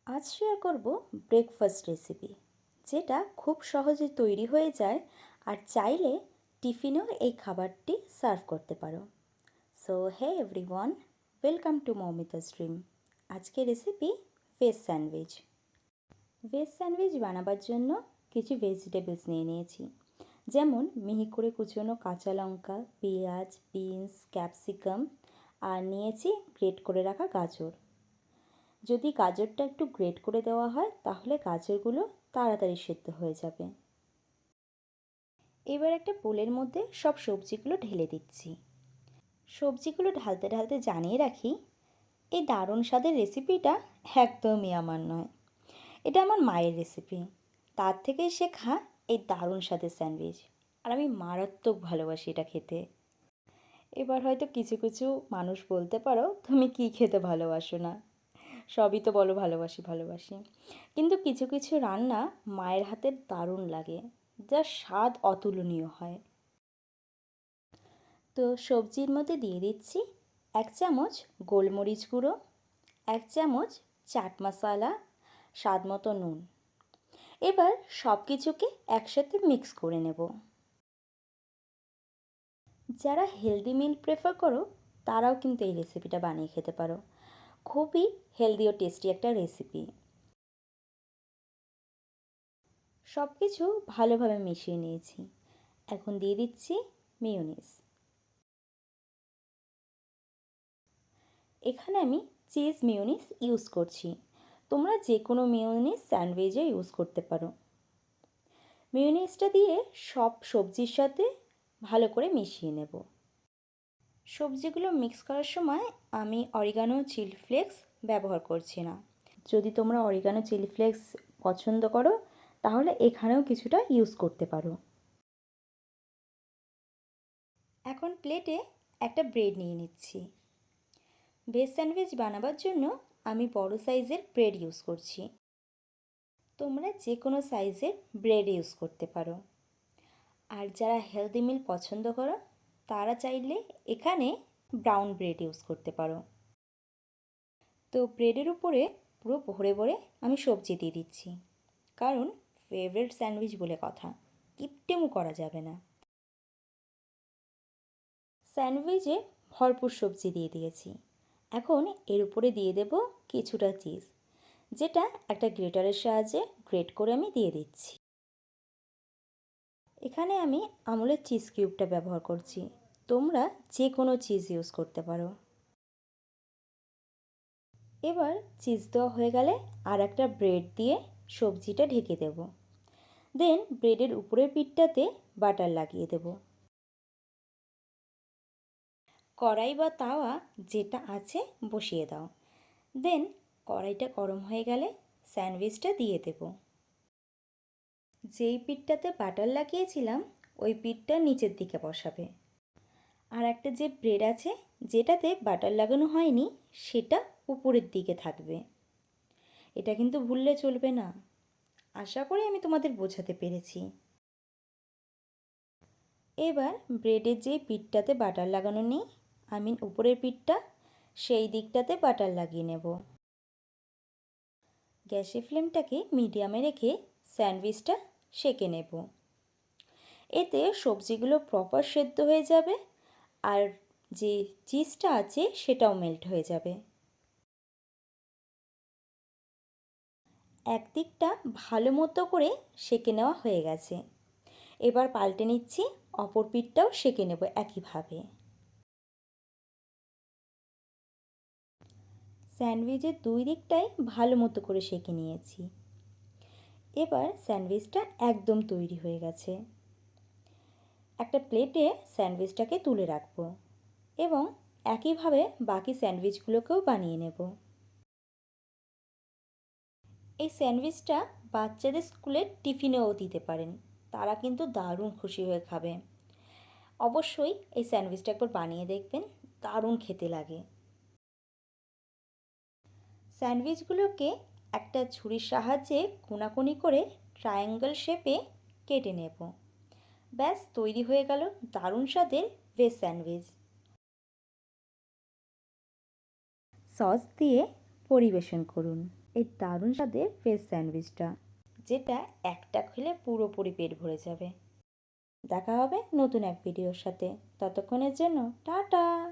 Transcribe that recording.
আজ শেয়ার করব breakfast recipe, যেটা খুব সহজে তৈরি হয়ে যায় আর চাইলে টিফিনেও এই খাবারটি সার্ভ করতে পারো। So hey everyone, welcome to Moumita's dream. আজকে recipe veg sandwich. Veg sandwich বানাবার জন্য কিছু ভেজিটেবলস নিয়ে নিয়েছি, যেমন মিহি করে কুচনো কাঁচা লঙ্কা, পেঁয়াজ, বিনস, ক্যাপসিকাম, আর নিয়েছি গ্রেট করে রাখা গাজর। যদি গাজরটা একটু গ্রেট করে দেওয়া হয় তাহলে গাজরগুলো তাড়াতাড়ি সেদ্ধ হয়ে যাবে। এবার একটা বোলের মধ্যে সব সবজিগুলো ঢেলে দিচ্ছি। সবজিগুলো ঢালতে ঢালতে জানিয়ে রাখি, এই দারুণ স্বাদের রেসিপিটা একদমই আমার নয়, এটা আমার মায়ের রেসিপি। তার থেকেই শেখা এই দারুণ স্বাদের স্যান্ডউইচ, আর আমি মারাত্মক ভালোবাসি এটা খেতে। এবার হয়তো কিছু কিছু মানুষ বলতে পারো, তুমি কী খেতে ভালোবাসো না, সবই তো বলো ভালোবাসি ভালোবাসি, কিন্তু কিছু কিছু রান্না মায়ের হাতের দারুণ লাগে, যার স্বাদ অতুলনীয় হয়। তো সবজির মধ্যে দিয়ে দিচ্ছি 1 চামচ গোলমরিচ গুঁড়ো, 1 চামচ চাট মশলা, স্বাদ মতো নুন। এবার সব কিছুকে একসাথে মিক্স করে নেব। যারা হেলদি মিল প্রেফার করো তারাও কিন্তু এই রেসিপিটা বানিয়ে খেতে পারো। খুবই হেলদি ও টেস্টি একটা রেসিপি। সব কিছু ভালোভাবে মিশিয়ে নিয়েছি। এখন দিয়ে দিচ্ছি মেয়োনিজ। এখানে আমি চিজ মেয়োনিজ ইউজ করছি, তোমরা যে কোনো মেয়োনিজ স্যান্ডউইচে ইউজ করতে পারো। মেয়োনিজটা দিয়ে সব সবজির সাথে ভালো করে মিশিয়ে নেব। সবজিগুলো মিক্স করার সময় আমি অরিগানো চিলি ফ্লেক্স ব্যবহার করছি না। যদি তোমরা অরিগানো চিলি ফ্লেক্স পছন্দ করো তাহলে এখানেও কিছুটা ইউজ করতে পারো। এখন প্লেটে একটা ব্রেড নিয়ে নিচ্ছি। ভেজ স্যান্ডউইচ বানাবার জন্য আমি বড় সাইজের ব্রেড ইউজ করছি। তোমরা যে কোনো সাইজের ব্রেড ইউজ করতে পারো। আর যারা হেলদি মিল পছন্দ করো তারা চাইলে এখানে ব্রাউন ব্রেড ইউজ করতে পারো। তো ব্রেডের উপরে পুরো ভরে ভরে আমি সবজি দিয়ে দিচ্ছি, কারণ ফেভারিট স্যান্ডউইচ বলে কথা, কিপটেমও করা যাবে না। স্যান্ডউইচে ভরপুর সবজি দিয়ে দিয়েছি। এখন এর উপরে দিয়ে দেব কিছুটা চিজ, যেটা একটা গ্রেটারের সাহায্যে গ্রেট করে আমি দিয়ে দিচ্ছি। এখানে আমি আমুলের চিজ কিউবটা ব্যবহার করছি, তোমরা যে কোনো চিজ ইউজ করতে পারো। এবার চিজ দেওয়া হয়ে গেলে আর একটা ব্রেড দিয়ে সবজিটা ঢেকে দেব। দেন ব্রেডের উপরের পিঠটাতে বাটার লাগিয়ে দেব। কড়াই বা তাওয়া যেটা আছে বসিয়ে দাও। দেন কড়াইটা গরম হয়ে গেলে স্যান্ডউইচটা দিয়ে দেব। যেই পিঠটাতে বাটার লাগিয়েছিলাম ওই পিঠটা নিচের দিকে বসাবে, আর একটা যে ব্রেড আছে যেটাতে বাটার লাগানো হয়নি সেটা উপরের দিকে থাকবে। এটা কিন্তু ভুললে চলবে না। আশা করি আমি তোমাদের বোঝাতে পেরেছি। এবার ব্রেডের যে পিঠটাতে বাটার লাগানো নেই, আমি উপরের পিঠটা, সেই দিকটাতে বাটার লাগিয়ে নেব। গ্যাসের ফ্লেমটাকে মিডিয়ামে রেখে স্যান্ডউইচটা সেঁকে নেব। এতে সবজিগুলো প্রপার সেদ্ধ হয়ে যাবে, আর যে চিজটা আছে সেটাও মেল্ট হয়ে যাবে। একদিকটা ভালো মতো করে সেঁকে নেওয়া হয়ে গেছে। এবার পাল্টে নিচ্ছি, অপর পিঠটাও সেঁকে নেব একইভাবে। স্যান্ডউইচের দুই দিকটাই ভালো মতো করে সেঁকে নিয়েছি। এবার স্যান্ডউইচটা একদম তৈরি হয়ে গেছে। একটা প্লেটে স্যান্ডউইচটাকে তুলে রাখবো এবং একইভাবে বাকি স্যান্ডউইচগুলোকেও বানিয়ে নেব। এই স্যান্ডউইচটা বাচ্চাদের স্কুলের টিফিনেও দিতে পারেন, তারা কিন্তু দারুণ খুশি হয়ে খাবে। অবশ্যই এই স্যান্ডউইচটা একবার বানিয়ে দেখবেন, দারুণ খেতে লাগে। স্যান্ডউইচগুলোকে একটা ছুরির সাহায্যে কোনাকুনি করে ট্রায়াঙ্গল শেপে কেটে নেব। ব্যাস তৈরি হয়ে গেল দারুণ স্বাদের ভেজ স্যান্ডউইচ। সস দিয়ে পরিবেশন করুন। এই দারুণ স্বাদের ভেজ স্যান্ডউইচটা, যেটা একটা খেলে পুরোপুরি পেট ভরে যাবে। দেখা হবে নতুন এক ভিডিওর সাথে। ততক্ষণের জন্য টাটা।